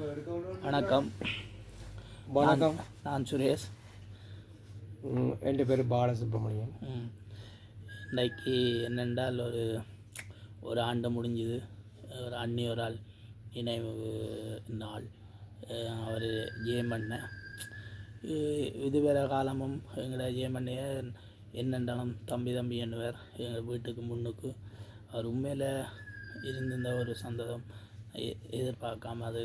வணக்கம். வணக்கம். நான் சுரேஷ். என் பேர் பாலசுப்ரமணியன். இன்றைக்கு என்னென்றால் ஒரு ஆண்டு முடிஞ்சுது. ஒரு அந்நியோரால் நினைவு நாள். அவர் ஜெயமண்ண இதுவரை காலமும் எங்களோட ஜெயமண்ணைய என்னென்றாலும் தம்பி என்னவர் எங்கள் வீட்டுக்கு முன்னுக்கு அவர் உண்மையில் இருந்திருந்த ஒரு சந்தோஷம் எதிர்பார்க்காம அது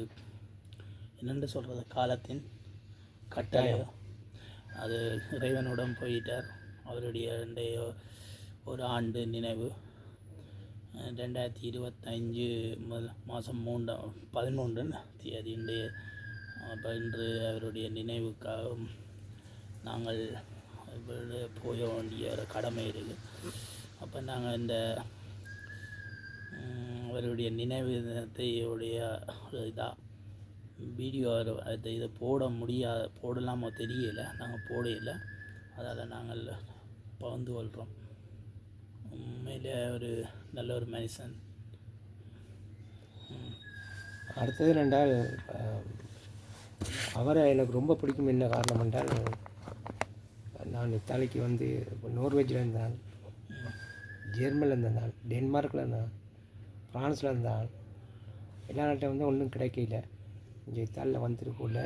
என்னென்று சொல்கிறது காலத்தின் கட்டாயம் அது இறைவனுடன் போயிட்டார். அவருடைய ஒரு ஆண்டு நினைவு 2025 மாதம் 13 இன்றைய. அப்போ இன்று அவருடைய நினைவுக்காக நாங்கள் போக வேண்டிய ஒரு கடமை இருக்குது. அப்போ நாங்கள் இந்த அவருடைய நினைவு தினத்தை இதாக வீடியோ இதை போடலாமோ தெரியலை. நாங்கள் போடையில, அதால் நாங்கள் பகிர்ந்து கொள்கிறோம். உண்மையிலே ஒரு நல்ல ஒரு மனுஷன். அடுத்தது என்றால் அவரை எனக்கு ரொம்ப பிடிக்கும். என்ன காரணம் என்றால் நான் இத்தாலிக்கு வந்து நோர்வேஜில் இருந்தால், ஜெர்மனில் இருந்தேன், டென்மார்க்கில் இருந்தேன், ஃப்ரான்ஸில் இருந்தால், எல்லா நாட்டையும் வந்து ஒன்றும் கிடைக்கல. இங்கே இத்தாலியில் வந்துருக்குள்ள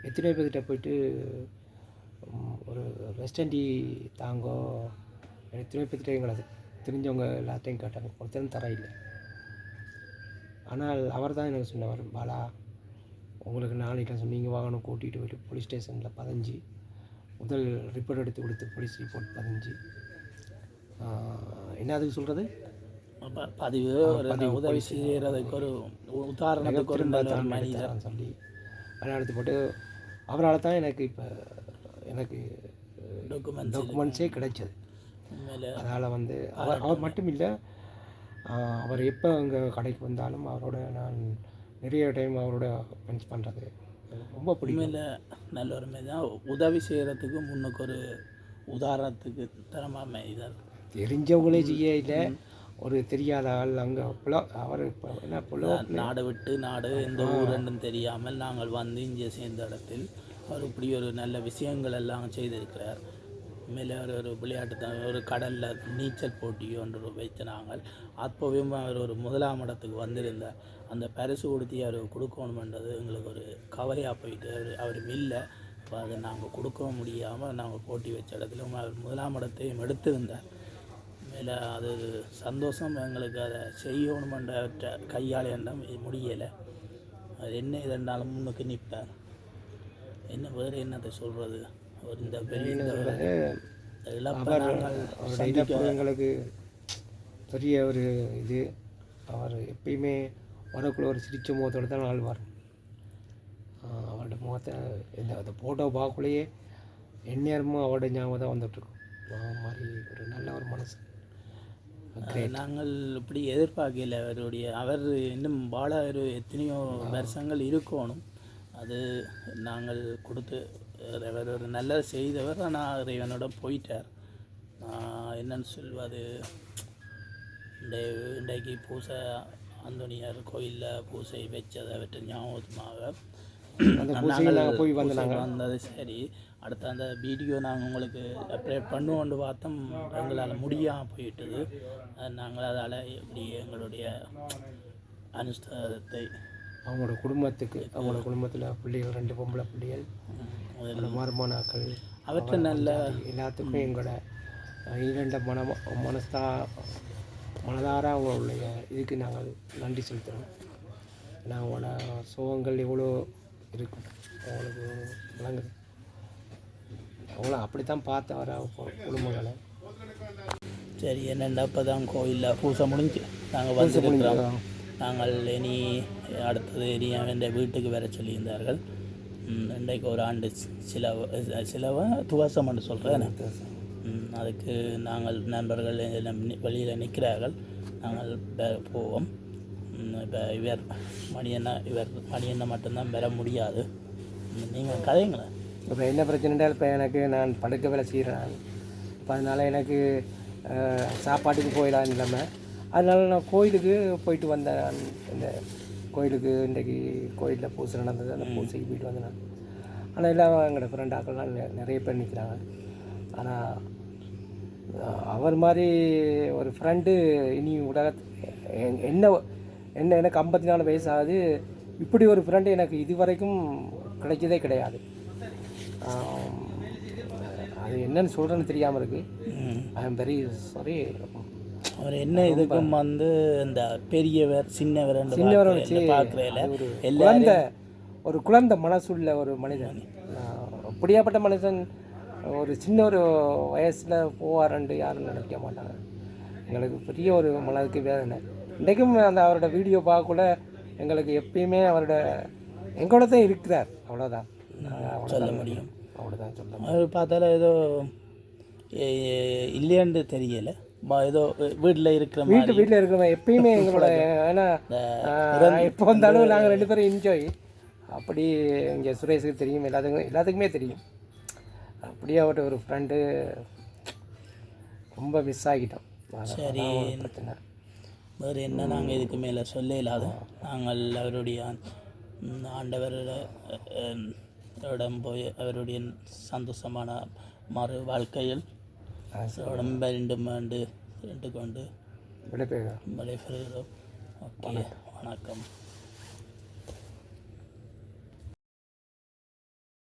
எத்தனையோ பேர்கிட்ட போயிட்டு ஒரு ரெஸ்டண்டி தாங்கோ எத்தனையோ பேர்கிட்ட எங்களை தெரிஞ்சவங்க எல்லாத்தையும் கேட்டாங்க. ஒருத்தரும் தர இல்லை. ஆனால் அவர் தான் எனக்கு சொன்னவர், பாலா உங்களுக்கு நாளைக்கு சொன்னீங்க வாகனம் கூட்டிகிட்டு போயிட்டு போலீஸ் ஸ்டேஷனில் 15 முதல் ரிப்போர்ட் எடுத்து கொடுத்து போலீஸ் ரிப்போர்ட் 15 என்ன அதுக்கு சொல்கிறது பதிவு உதவி செய்கிறதுக்கு ஒரு உதாரணத்துக்கு ஒரு மனிதன் சொல்லி அதெல்லாம் எடுத்து போட்டு அவரால் தான் எனக்கு இப்போ எனக்கு டாக்குமெண்ட்ஸே கிடைச்சது. அதனால் வந்து அவர் மட்டும் இல்லை, அவர் எப்போ அங்கே கடைக்கு வந்தாலும் அவரோட நான் நிறைய டைம் அவரோட ஸ்பெண்ட் பண்ணுறது ரொம்ப பிடிக்கும். நல்ல ஒரு தான் உதவி செய்கிறதுக்கு முன்னுக்கு ஒரு உதாரணத்துக்கு தரமாக இதாக தெரிஞ்சவங்களே செய்ய இல்லை, ஒரு தெரியாத ஆள் அங்கே அவர் என்ன நாடு விட்டு நாடு எந்த ஊரென்னு தெரியாமல் நாங்கள் வந்து இங்கே சேர்ந்த இடத்தில் அவர் இப்படி ஒரு நல்ல விஷயங்கள் எல்லாம் செய்திருக்கிறார். உண்மையிலே ஒரு விளையாட்டு ஒரு கடலில் நீச்சல் போட்டி ஒன்று வைத்து நாங்கள் அப்போவும் அவர் ஒரு முதலாம் இடத்துக்கு வந்திருந்தார். அந்த பரிசு கொடுத்தி அவர் கொடுக்கணுமென்றது எங்களுக்கு ஒரு கவலையாக போயிட்டு அவர் இல்லை. இப்போ அதை நாங்கள் கொடுக்கவும் முடியாமல் நாங்கள் போட்டி வச்ச இடத்துல அவர் முதலாம் இடத்தையும் எடுத்திருந்தார். மேலே அது சந்தோஷம் எங்களுக்கு. அதை செய்யணுமென்ற கையால் என்ன முடியலை. அது என்ன இதென்றாலும் முன்னுக்கு நிற்பார். என்ன வேறு என்னத்தை சொல்கிறது, ஒரு இந்த எங்களுக்கு பெரிய ஒரு இது. அவர் எப்பயுமே வரக்குள்ள ஒரு சிரிச்ச முகத்தோடு தான் ஆழ்வார். அவரோட முகத்தை அந்த ஃபோட்டோ பார்க்கலையே எந்நேரமும் அவரோட ஞாபகம் தான் வந்துட்டுருக்கோம். மாதிரி ஒரு நல்ல ஒரு மனசு. நாங்கள் இப்படி எதிர்பார்க்கல. அவர் இன்னும் வாழ எத்தனையோ வருஷங்கள் இருக்கணும். அது நாங்கள் கொடுத்து அவர் ஒரு நல்ல செய்தவர். ஆனால் இறைவனோட போயிட்டார். என்னன்னு சொல்வது, இன்றைக்கு பூசை அந்தோனியார் கோயிலில் பூசை வச்சதை அவற்றை ஞாபகமாக நாங்கள் போய் வந்தது. சரி, அடுத்த அந்த வீடியோ நாங்கள் உங்களுக்கு அப்டேட் பண்ணுவோன்னு பார்த்தோம். எங்களால் முடியாமல் போயிட்டது. நாங்கள் அதால் இப்படி எங்களுடைய அனுஷ்டானத்தை அவங்களோட குடும்பத்துக்கு, அவங்களோட குடும்பத்தில் பிள்ளைகள் 2 பொம்பளை பிள்ளைகள், மருமனாக்கள், அவற்றை நல்ல எல்லாத்துக்கும் எங்களோட இரண்ட மனதார அவங்களுடைய இதுக்கு நாங்கள் நன்றி செலுத்துகிறோம். ஏன்னா அவங்களோட சோகங்கள் எவ்வளோ இருக்கும் அவங்களுக்கு விளங்குது. அவங்கள அப்படி தான் பார்த்து வர குடும்பங்களை. சரி, என்னென்னா இப்போ தான் கோயிலில் பூசை முடிஞ்சு நாங்கள் வந்துருக்கிறோம். நாங்கள் இனி அடுத்தது இனி என் வீட்டுக்கு வர சொல்லியிருந்தார்கள். இன்றைக்கு ஒரு ஆண்டு சிலவ துவசம்னு சொல்கிறேன். அதுக்கு நாங்கள் நண்பர்கள் வெளியில் நிற்கிறார்கள். நாங்கள் போவோம். இப்போ இவர் மணியண்ணா மட்டும்தான் வர முடியாது. நீங்கள் கதைங்களேன். இப்போ என்ன பிரச்சனைன்றால், இப்போ எனக்கு நான் படுக்க வேலை செய்கிறேன். இப்போ அதனால் எனக்கு சாப்பாட்டுக்கு போயிடலாம் இல்லாமல், அதனால் நான் கோயிலுக்கு போயிட்டு வந்தேன். இந்த கோயிலுக்கு இன்றைக்கி கோயிலில் பூசை நடந்தது, அந்த பூசைக்கு போயிட்டு வந்தேன். ஆனால் எல்லாம் எங்களோட ஃப்ரெண்ட் ஆக்கள்லாம் நிறைய பேர் நிற்கிறாங்க. ஆனால் அவர் மாதிரி ஒரு ஃப்ரெண்டு இனி என்ன என்ன எனக்கு 54 வயசு ஆகுது, இப்படி ஒரு ஃப்ரெண்டு எனக்கு இது வரைக்கும் கிடைச்சதே கிடையாது. அது என்னன்னு சொல்கிறேன்னு தெரியாமல் இருக்குது. ஐ ஆம் வெரி சாரி. அவர் என்ன இதுக்கும் வந்து இந்த பெரியவர் சின்னவர் ஒரு குழந்தை மனசுள்ள ஒரு மனிதன். அப்படியாப்பட்ட மனுஷன் ஒரு சின்ன ஒரு வயசில் போவாரண்டு யாரும் நினைக்க மாட்டாங்க. எங்களுக்கு பெரிய ஒரு மனதுக்கு வேதனை. இன்றைக்கும் அந்த அவரோட வீடியோ பார்க்கக்கூட எங்களுக்கு எப்பயுமே அவரோட எங்களோட தான் இருக்கிறார். அவ்வளோதான் சொல்ல முடியும். அவ்வளோதான் சொல்ல முடியும். அவர் பார்த்தாலும் ஏதோ இல்லையான்னு தெரியலை, ஏதோ வீட்டில் இருக்கிற எப்பயுமே எங்களோட. ஏன்னா எப்போ வந்தாலும் நாங்கள் 2 பேரும் என்ஜாய். அப்படி இங்கே சுரேஷுக்கு தெரியும், எல்லாத்துக்குமே தெரியும். அப்படியே அவர்கிட்ட ஒரு ஃப்ரெண்டு ரொம்ப மிஸ் ஆகிட்டோம். சரி, பிரச்சனை வேறு என்ன நாங்கள் இதுக்கு மேலே சொல்ல இல்லாத. நாங்கள் அவருடைய ஆண்டவரிடம் போய் அவருடைய சந்தோஷமான மறு வாழ்க்கையில் வேண்டும் என்று கொண்டு விடைபெறுகிறோம். ஓகே, வணக்கம்.